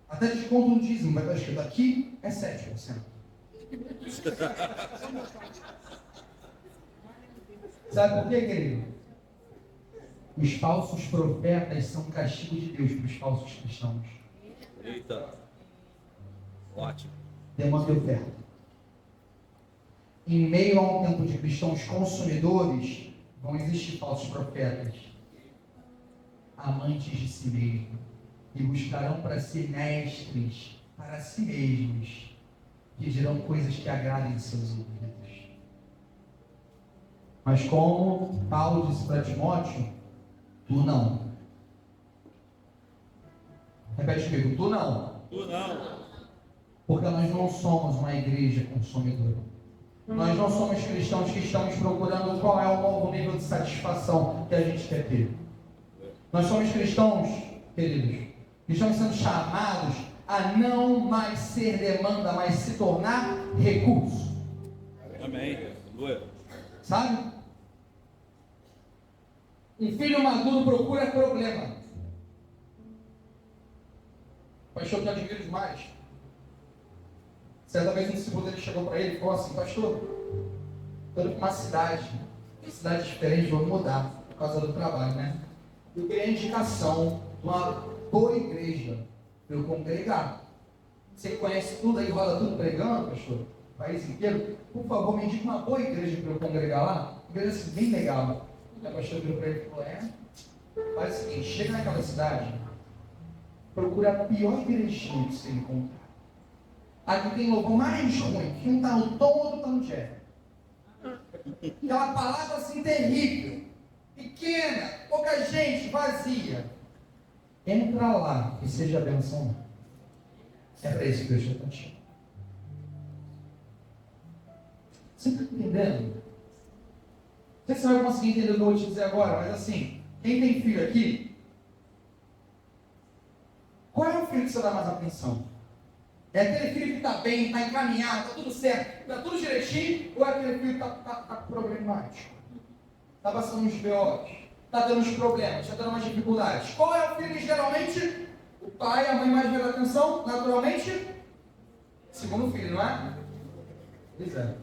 Até desconto no dízimo. Vai estar escrito aqui é 7%. Sabe por quê, querido? Os falsos profetas são um castigo de Deus para os falsos cristãos. Eita. Ótimo. Demanda e oferta. Em meio a um tempo de cristãos consumidores, vão existir falsos profetas, amantes de si mesmos, e buscarão para si mestres para si mesmos, que dirão coisas que agradem seus ouvidos. Mas como Paulo disse para Timóteo, tu não. Repete comigo, tu não. Tu não. Porque nós não somos uma igreja consumidora. Nós não somos cristãos que estamos procurando qual é o novo nível de satisfação que a gente quer ter. Nós somos cristãos, queridos, que estamos sendo chamados a não mais ser demanda, mas se tornar recurso. Amém. Sabe? Um filho maduro procura problema. Pastor, eu admiro demais. Certa vez um discípulo dele chegou para ele e falou assim: pastor, estou indo para uma cidade diferente, vou mudar por causa do trabalho, né? Eu queria a indicação de uma boa igreja para eu congregar. Você conhece tudo aí, rola tudo pregando, pastor? O país inteiro? Por favor, me indique uma boa igreja para eu congregar lá. Igreja assim, bem legal. O pastor virou para ele e falou: faz o seguinte, chega naquela cidade, procura a pior igrejinha que você encontrar. Aqui tem louvor mais ruim, que um está no tom, outro está no jazz. Aquela palavra assim terrível, pequena, pouca gente, vazia. Entra lá e seja a benção. É para isso que Deus está te chamando. Você está entendendo? Não sei se você vai conseguir entender o que eu vou te dizer agora, mas assim, quem tem filho aqui, qual é o filho que você dá mais atenção? É aquele filho que está bem, está encaminhado, está tudo certo, está tudo direitinho, ou é aquele filho que está problemático? Está passando uns B.O.s? está dando os problemas, está dando umas dificuldades? Qual é o filho geralmente? O pai, a mãe mais vê atenção, naturalmente? Segundo filho, não é? Pois é.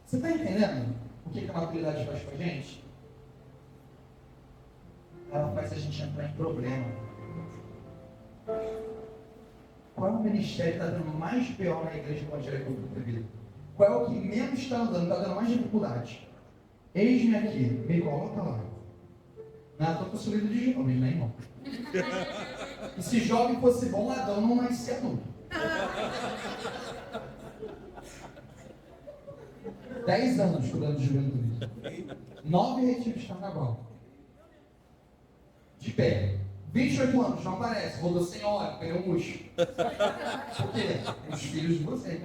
Você está entendendo o que a maturidade faz com a gente? Ela faz a gente entrar em problema. Qual é o ministério que está dando mais pior na igreja evangélica da vida? Qual é o que menos está andando, está dando mais dificuldade? Eis-me aqui, me coloca lá. Não é toda líder de jovens, né, irmão? E se jovem fosse bom, Adão não nascia nunca. 10 anos estudando de juventude. 9 retiros de carnaval. De pé. 28 anos, não aparece. Rodou sem hora, perdeu um murcho. Por quê? Os filhos de vocês.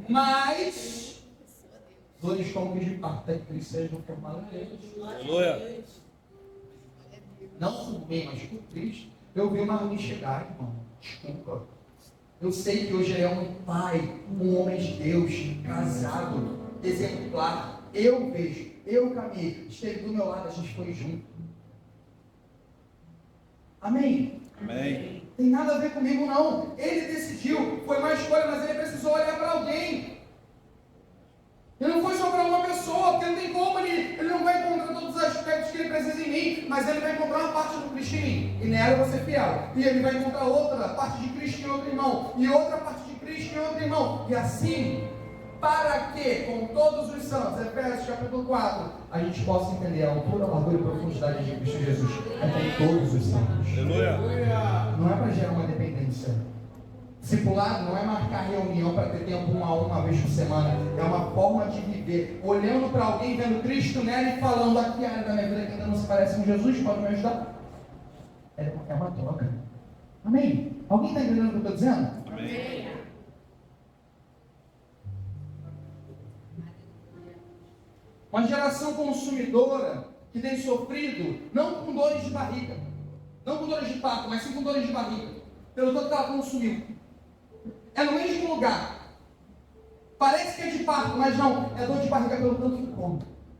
Mas, dores de estômago de parto, até que Cristo seja formado neles. Aleluia. Não fumei, mas por Cristo. Eu vi o Marlon chegar, irmão. Desculpa. Eu sei que hoje ele é um pai, um homem de Deus, casado, exemplar. Eu vejo, eu caminhei, esteve do meu lado, a gente foi junto. Amém? Amém. Tem nada a ver comigo, não. Ele decidiu, foi uma escolha, mas ele precisou olhar para alguém. Ele não foi só para uma pessoa, porque não tem como, ele não vai encontrar todos os aspectos que ele precisa em mim, mas ele vai encontrar uma parte do Cristo em mim, e nela eu vou ser fiel. E ele vai encontrar outra parte de Cristo em outro irmão, e outra parte de Cristo em outro irmão. E assim, para que, com todos os santos, Efésios capítulo 4, a gente possa entender a altura, a largura e a profundidade de Cristo Jesus, é com todos os santos. Aleluia. Não é para gerar uma dependência. Discipulado não é marcar reunião para ter tempo uma vez por semana. É uma forma de viver. Olhando para alguém, vendo Cristo nela e falando: aqui a área da minha vida que ainda não se parece com Jesus, pode me ajudar? É uma troca. Amém? Alguém está entendendo o que eu estou dizendo? Amém. Uma geração consumidora que tem sofrido, não com dores de barriga, não com dores de parto, mas sim com dores de barriga, pelo tanto que ela consumiu. É no mesmo lugar. Parece que é de parto, mas não. É dor de barriga pelo tanto que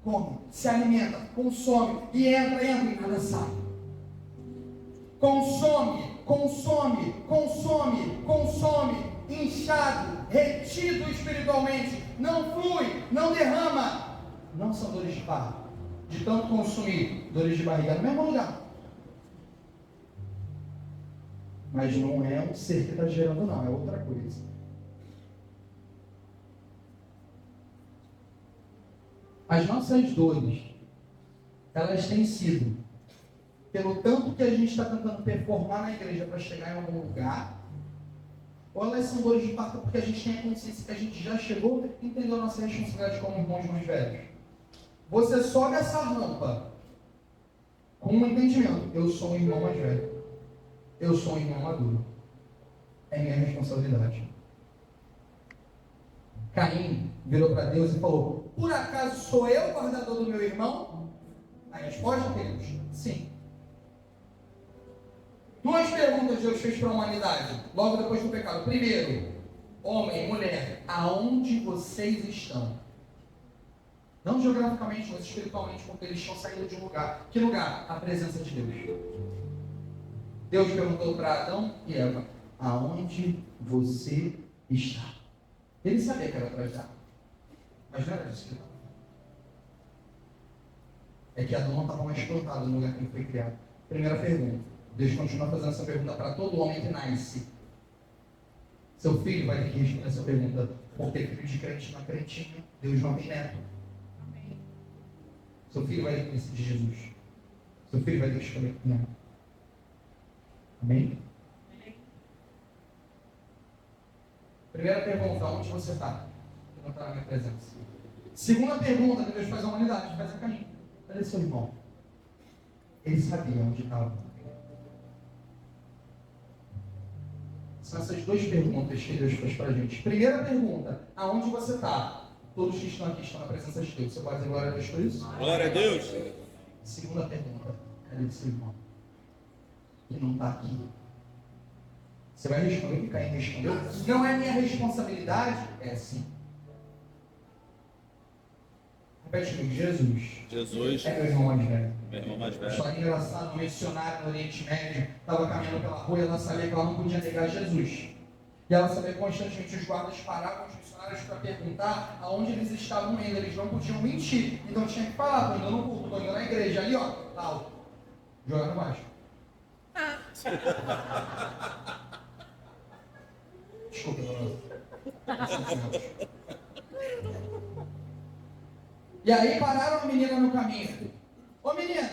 come, se alimenta, consome, e entra e nada sai. Consome, inchado, retido espiritualmente, não flui, não derrama. Não são dores de parto. De tanto consumir, dores de barriga no mesmo lugar. Mas não é um ser que está gerando, não, é outra coisa. As nossas dores, elas têm sido, pelo tanto que a gente está tentando performar na igreja para chegar em algum lugar, ou elas são dores de parto porque a gente tem a consciência que a gente já chegou e entendeu a nossa responsabilidade como irmãos mais velhos. Você sobe essa rampa com um entendimento: eu sou um irmão mais velho. Eu sou um irmão maduro. É minha responsabilidade. Caim virou para Deus e falou: por acaso sou eu o guardador do meu irmão? A resposta, queridos, sim. 2 perguntas Deus fez para a humanidade, logo depois do pecado. Primeiro, homem e mulher, aonde vocês estão? Não geograficamente, mas espiritualmente, porque eles estão saindo de um lugar. Que lugar? A presença de Deus. Deus perguntou para Adão e Eva: aonde você está? Ele sabia que era atrás da árvore, mas não era isso que ele estava. É que Adão não estava mais plantado no lugar que ele foi criado. Primeira pergunta. Deus continua fazendo essa pergunta para todo homem que nasce. Seu filho vai ter que responder essa pergunta. Por ter filho de crente na crentinha, Deus não tem neto. Seu filho vai ter que decidir Jesus. Seu filho vai ter que escolher quem é. Amém? Primeira pergunta: onde você está? Que não está na minha presença. Segunda pergunta que Deus faz à humanidade, faz a Caim: cadê seu irmão? Ele sabia onde estava. São essas 2 perguntas que Deus faz para a gente. Primeira pergunta: aonde você está? Todos que estão aqui estão na presença de Deus. Você pode dizer glória a Deus por isso? Glória a Deus. Segunda pergunta: cadê seu irmão? Que não está aqui. Você vai responder o que Caim respondeu? Não é minha responsabilidade? É sim. Repete comigo, Jesus é meu irmão mais velho. Meu irmão mais velho. História engraçada, um missionário no Oriente Médio estava caminhando pela rua e ela sabia que ela não podia negar Jesus. E ela sabia que constantemente os guardas paravam os missionários para perguntar aonde eles estavam indo. Eles não podiam mentir. Então tinha que falar, estou indo no culto, estou indo na igreja. Ali, ó, lá, jogando baixo. Desculpa, dona. E aí pararam a menina no caminho. Ô menina,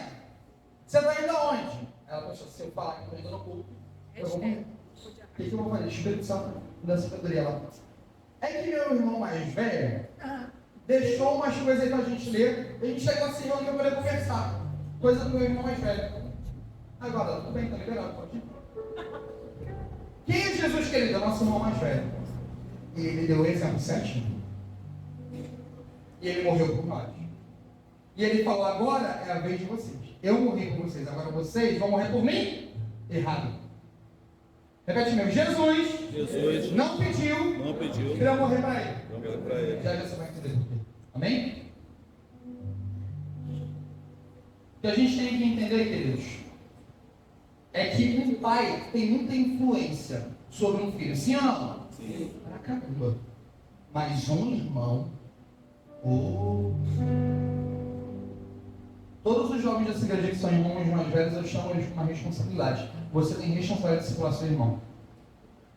você está indo aonde? Ela pensou, se eu falar que estou indo no culto, eu vou morrer. O que eu vou fazer? Espírito Santo da sabedoria lá. É que meu irmão mais velho deixou umas coisas aí pra gente ler. A gente chegou assim, eu poder conversar. Coisa do meu irmão mais velho. Agora, tudo bem, tá liberado, pode ir. Quem é Jesus, querido? É nosso irmão mais velho. E ele deu o exemplo certinho. E ele morreu por nós. E ele falou, agora é a vez de vocês. Eu morri por vocês, agora vocês vão morrer por mim? Errado. Repete mesmo, Jesus não pediu para eu morrer para ele. Já você vai entender por quê. Amém? O que a gente tem que entender, queridos, é que um pai tem muita influência sobre um filho. Sim ou não? Sim. Pra caramba. Mas um irmão, todos os jovens dessa igreja que são irmãos mais velhos, eu chamo eles com uma responsabilidade. Você tem responsabilidade de discipular seu irmão.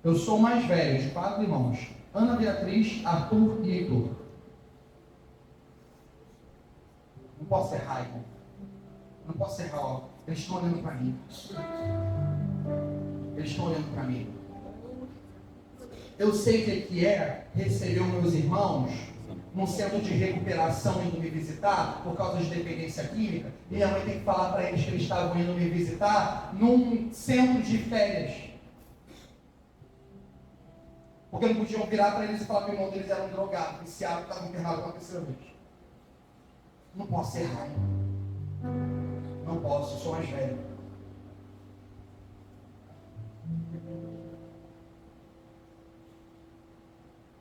Eu sou o mais velho de 4 irmãos. Ana Beatriz, Arthur e Heitor. Não posso errar, irmão. Não posso errar, ó. Eles estão olhando para mim. Eles estão olhando para mim. Eu sei o que é receber os meus irmãos num centro de recuperação indo me visitar por causa de dependência química. Minha mãe tem que falar para eles que eles estavam indo me visitar num centro de férias. Porque não podiam virar para eles e falar que o irmão deles era um drogado, viciado, que estava internado pela terceira vez. Não posso errar, não posso, sou mais velho.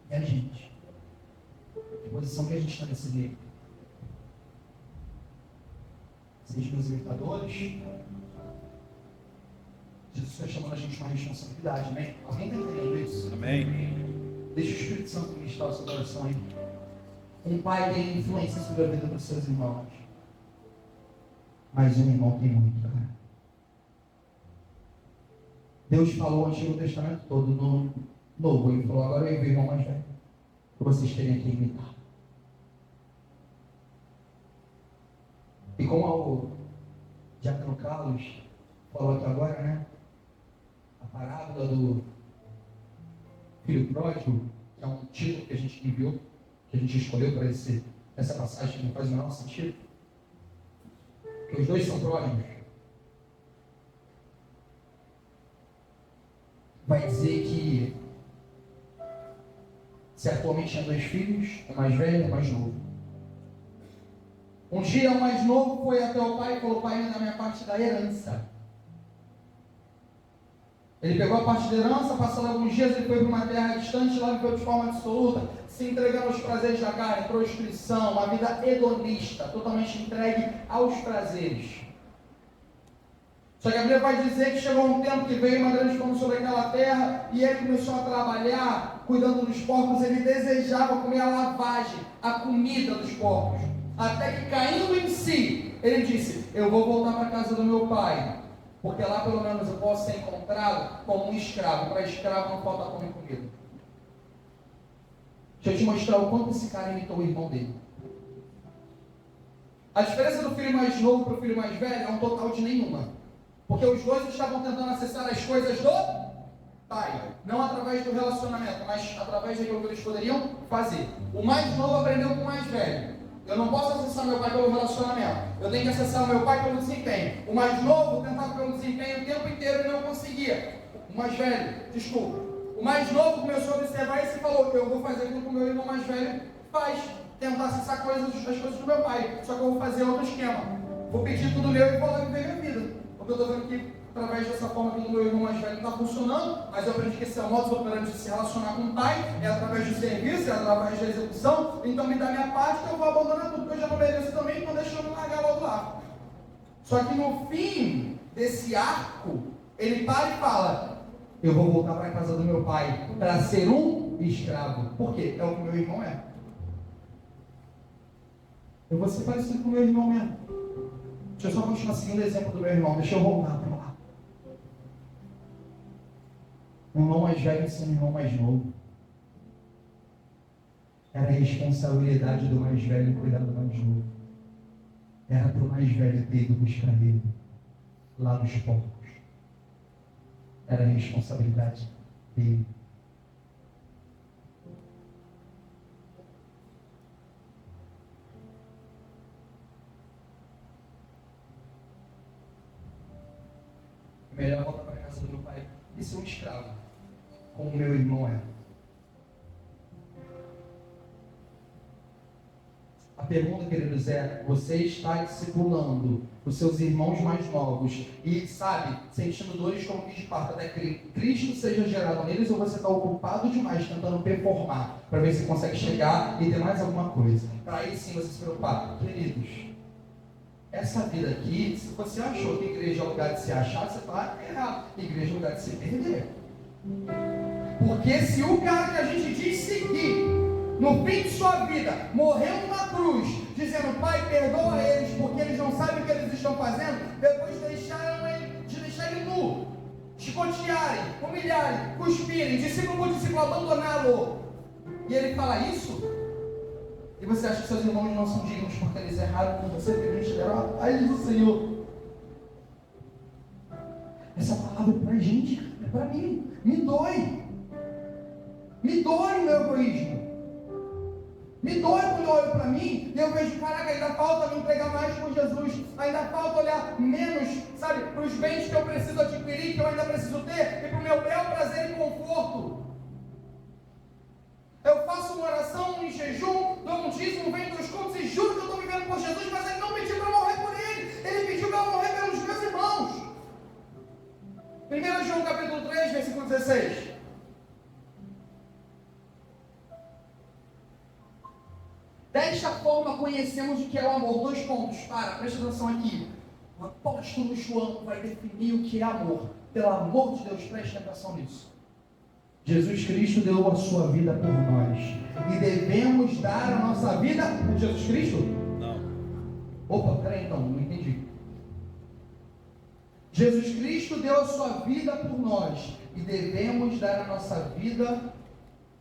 E a gente? Que posição que a gente está nesse dia? Seja meus imitadores, Jesus está chamando a gente uma responsabilidade, amém? Alguém está entendendo isso? Amém. Deixa o Espírito Santo ministrar o seu coração aí. Um pai tem influência sobre a vida dos seus irmãos. Mas um irmão tem muito, cara. Deus falou o Antigo Testamento todo no Novo. Ele falou, agora eu envio o irmão mais velho. Para vocês terem que imitar. E como o Diácono Carlos falou aqui agora, né? A parábola do filho pródigo, que é um título que a gente enviou, que a gente escolheu para essa passagem que não faz o menor sentido. Porque os dois são pródigos. Vai dizer que se atualmente tinha 2 filhos, o mais velho e o mais novo. Um dia o mais novo foi até o pai e falou, pai, me dá minha parte da herança. Ele pegou a parte da herança, passando alguns dias, ele foi para uma terra distante, lá viveu de forma absoluta, se entregando aos prazeres da carne, prostituição, uma vida hedonista, totalmente entregue aos prazeres. Só que a Bíblia vai dizer que chegou um tempo que veio uma grande fome sobre aquela terra, e ele começou a trabalhar, cuidando dos porcos, ele desejava comer a lavagem, a comida dos porcos. Até que, caindo em si, ele disse, eu vou voltar para a casa do meu pai, porque lá pelo menos eu posso ser encontrado como um escravo. Para escravo não falta fome e comida. Deixa eu te mostrar o quanto esse cara imitou o irmão dele. A diferença do filho mais novo para o filho mais velho é um total de nenhuma. Porque os dois estavam tentando acessar as coisas do pai. Não através do relacionamento, mas através daquilo que eles poderiam fazer. O mais novo aprendeu com o mais velho. Eu não posso acessar meu pai pelo relacionamento. Eu tenho que acessar o meu pai pelo desempenho. O mais novo tentava pelo desempenho o tempo inteiro e não conseguia. O mais velho, desculpa. O mais novo começou a observar e se falou que eu vou fazer aquilo que o meu irmão mais velho faz. Tentar acessar as coisas do meu pai. Só que eu vou fazer outro esquema. Vou pedir tudo meu e vou lá viver minha vida. Porque eu estou vendo que através dessa forma que o meu irmão mais velho não está funcionando, mas eu aprendi que esse é o modo operante de se relacionar com o pai, é através do serviço, é através da execução, então me dá minha parte que eu vou abandonar tudo, porque eu já não mereço também, então deixa eu me largar logo lá. Só que no fim desse arco, ele para e fala, eu vou voltar para a casa do meu pai para ser um escravo. Por quê? É o que meu irmão é. Eu vou ser parecido com o meu irmão mesmo. Deixa eu só continuar seguindo o exemplo do meu irmão. Deixa eu voltar para lá. Um irmão mais velho ensina um irmão mais novo. Era a responsabilidade do mais velho cuidar do mais novo. Era para o mais velho ter ido buscar ele lá nos porcos. Era a responsabilidade dele. Melhor voltar para a casa do meu pai e ser um escravo, como meu irmão é. A pergunta, queridos, é: você está discipulando os seus irmãos mais novos e, sabe, sentindo dores como que de parto até que Cristo seja gerado neles, ou você está ocupado demais tentando performar para ver se consegue chegar e ter mais alguma coisa? Para aí sim você se preocupar. Queridos, essa vida aqui, se você achou que igreja é o lugar de se achar, você está errado. Igreja é o lugar de se perder. Porque se o cara que a gente diz seguir, no fim de sua vida, morreu numa cruz, dizendo, Pai, perdoa eles, porque eles não sabem o que eles estão fazendo, depois de deixar ele nu, chicotearem, humilharem, cuspirem, discípulo por discípulo, abandoná-lo. E ele fala isso? E você acha que seus irmãos não são dignos porque eles erraram com você, porque eles deram a paz do Senhor? Essa palavra é pra gente, é pra mim. Me dói. Me dói o meu egoísmo. Me dói quando eu olho para mim e eu vejo, caraca, ainda falta me entregar mais por Jesus, ainda falta olhar menos, sabe, para os bens que eu preciso adquirir, que eu ainda preciso ter, e para o meu bel prazer e conforto. Eu faço uma oração em jejum, dou um dízimo, venho dos cultos e juro que eu estou vivendo por Jesus, mas ele não pediu para morrer por ele, ele pediu para eu morrer pelos meus irmãos. 1 João capítulo 3, versículo 16. Desta forma conhecemos o que é o amor. 2 pontos. Presta atenção aqui. O apóstolo João vai definir o que é amor. Pelo amor de Deus, preste atenção nisso. Jesus Cristo deu a sua vida por nós. E devemos dar a nossa vida por Jesus Cristo? Não. Opa, peraí então, não entendi. Jesus Cristo deu a sua vida por nós. E devemos dar a nossa vida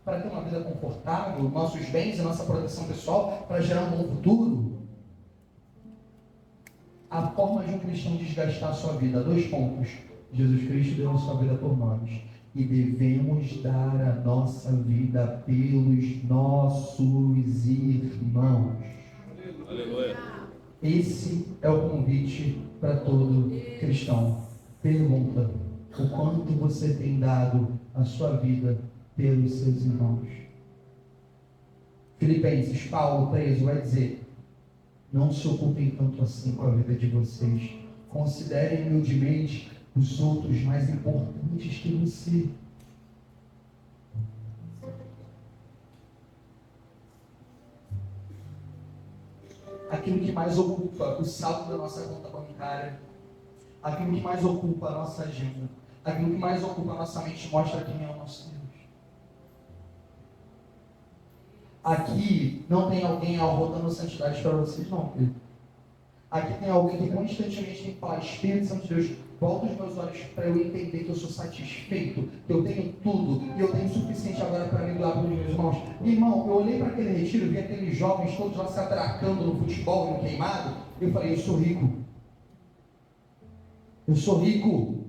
para ter uma vida confortável, nossos bens e nossa proteção pessoal, para gerar um bom futuro. A forma de um cristão desgastar a sua vida, 2 pontos. Jesus Cristo deu a sua vida por nós. E devemos dar a nossa vida pelos nossos irmãos. Aleluia. Esse é o convite para todo cristão. Pergunta: o quanto você tem dado a sua vida pelos seus irmãos? Filipenses, Paulo preso vai dizer: não se ocupem tanto assim com a vida de vocês. Considerem humildemente os outros mais importantes que você. Aquilo que mais ocupa o saldo da nossa conta bancária, aquilo que mais ocupa a nossa agenda, aquilo que mais ocupa a nossa mente, mostra quem é o nosso Deus. Aqui não tem alguém arrotando santidade para vocês, não, filho. Aqui tem alguém que constantemente tem que falar: Espírito Santo de Deus, volta os meus olhos para eu entender que eu sou satisfeito, que eu tenho tudo e eu tenho o suficiente agora para me doar para os meus irmãos. Irmão, eu olhei para aquele retiro, vi aqueles jovens todos lá se atracando no futebol, no queimado, e eu falei: eu sou rico. Eu sou rico.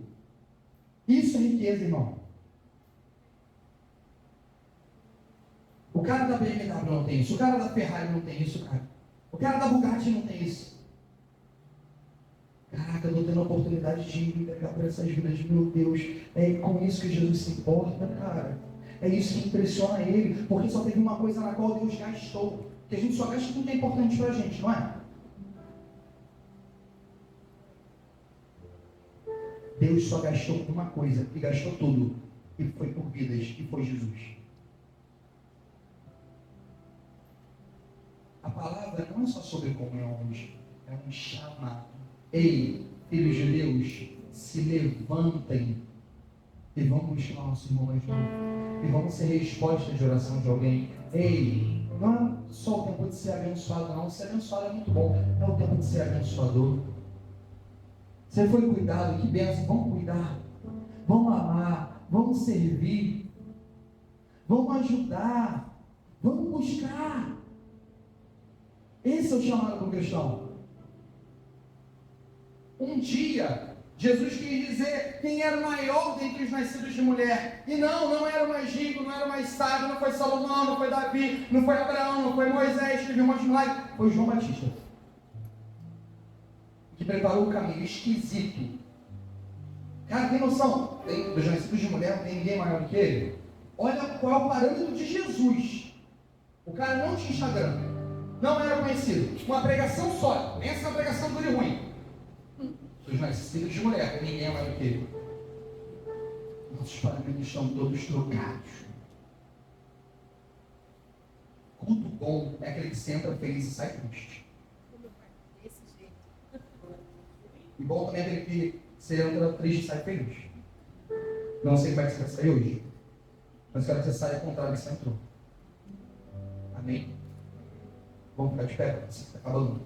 Isso é riqueza, irmão. O cara da BMW não tem isso, o cara da Ferrari não tem isso, cara. O cara da Bugatti não tem isso. Caraca, eu estou tendo a oportunidade de me entregar para essas vidas, meu Deus. É com isso que Jesus se importa, cara. É isso que impressiona ele, porque só teve uma coisa na qual Deus gastou. Que a gente só gasta tudo que é importante para a gente, não é? Deus só gastou uma coisa, e gastou tudo, e foi por vidas, e foi Jesus. A palavra não é só sobre comunhão hoje, é um chamado. Ei, filhos de Deus, se levantem e vão buscar o nosso irmão mais novo. E vamos ser resposta de oração de alguém. Ei, não é só o tempo de ser abençoado, não. Ser abençoado é muito bom, é o tempo de ser abençoador. Você foi cuidado, que bênção. Vamos cuidar, vamos amar, vamos servir, vamos ajudar, vamos buscar. Esse é o chamado do cristão. Um dia, Jesus quis dizer quem era o maior dentre os nascidos de mulher. E não era o mais rico, não era o mais sábio, não foi Salomão, não foi Davi, não foi Abraão, não foi Moisés, que viu um monte de milagre. Foi João Batista, que preparou o caminho. Esquisito. Cara, tem noção? Dos nascidos de mulher não tem ninguém maior do que ele? Olha qual é o parâmetro de Jesus. O cara não tinha Instagram, não era conhecido. Uma pregação só, nem essa pregação dura e ruim. Dos nascidos de mulher, ninguém é maior do que ele. Nossos parâmetros estão todos trocados. Culto bom é aquele que senta feliz e sai triste. Desse jeito. E bom também é aquele que você entra triste e sai feliz. Não sei como é que você vai sair hoje, mas quero que você saia ao contrário que você entrou. Amém? Vamos ficar de pé, você está acabando.